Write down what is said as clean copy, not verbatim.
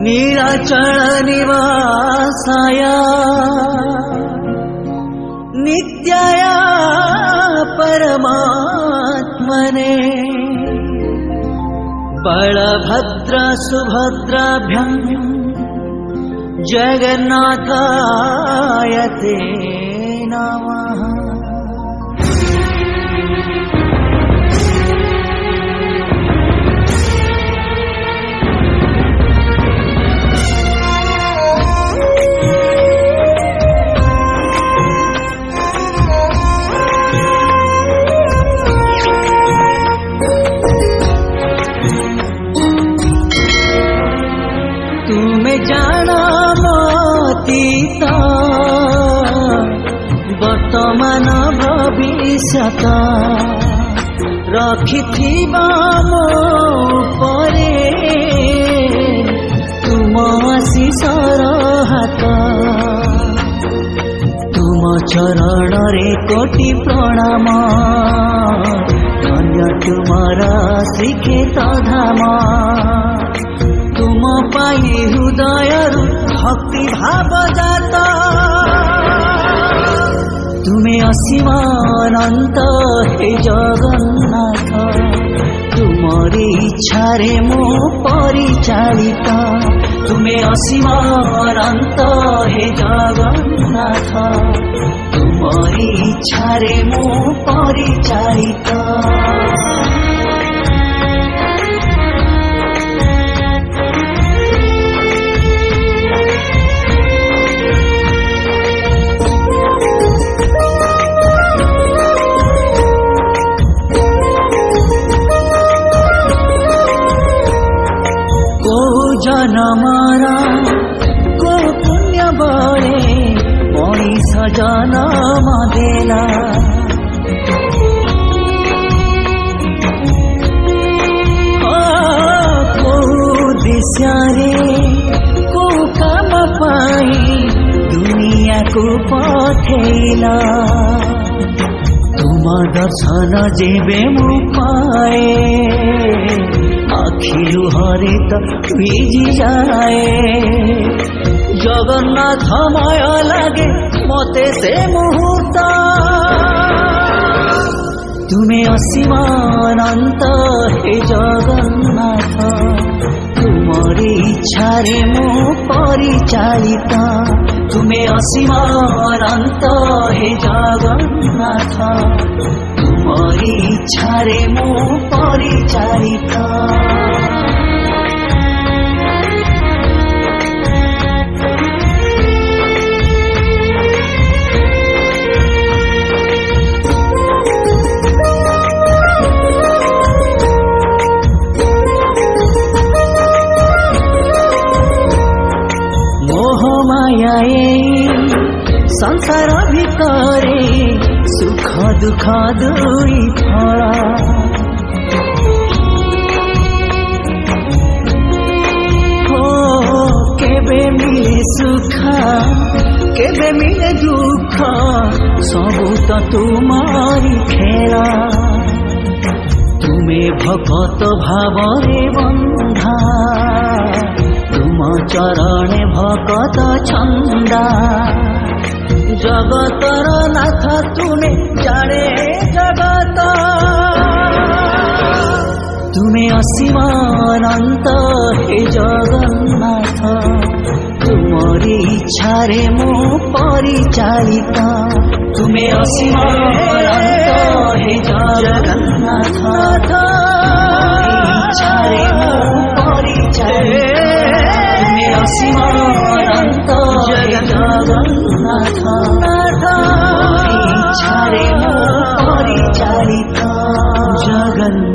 नीलाचल निवासाय नित्याय परमात्मने बलभद्र सुभद्राभ्यां जगन्नाथाय ते नमः। तुम्हें जाना मतीत वर्तमान भविष्यत रखिथिबा मो उपरे तुम आशीषर हाथ। तुम चरण रे कोटि प्रणाम धन्य तुमर श्रीक्षेत्र धाम। तुम पाई हृदय भक्ति भाव जाता तुम्हें असीम अनंत हे जगन्नाथ। तुमरी इच्छा रे मो परिचालित तुम्हें असीम अनंत हे जगन्नाथ। तुमरी इच्छा रे मो परिचालित। जनमारा को पुण्य बड़े मनीष जनम देला। को दिशा रे को काम पाई दुनिया को पठेला। तुम दर्शन जेबे मु पाए आखिरु हरित भिजी जाए। जगन्नाथ मय लागे मते से मुहूर्त तुम्हें असीम अनंत हे जगन्नाथ। तुमरी इच्छा रे मो परिचालित तुम्हें असीम अनंत हे जगन्नाथ। तुमरी इच्छा रे मो परिचालित। मोहमायाए संसार भितरे सुख दुख दुई फल। हो केबे मिले सुख केबे मिले दुख सबु तो तुम्हारी खेला। तुम्हें भगत भावरे बंधा तुम चरणे भगत छंदा। जगतर नाथ तुने जाने जगत तुम्हें असीम अनंत हे जगन्नाथ। तुमरी इच्छा रे मो परिचालित तुम्हें असीम अनंत हे जगन्नाथ। इच्छा रे मो परिचालित तुम्हें असीम अनंत हे जगन्नाथ। इच्छा रे मो परिचालित जगन्नाथ।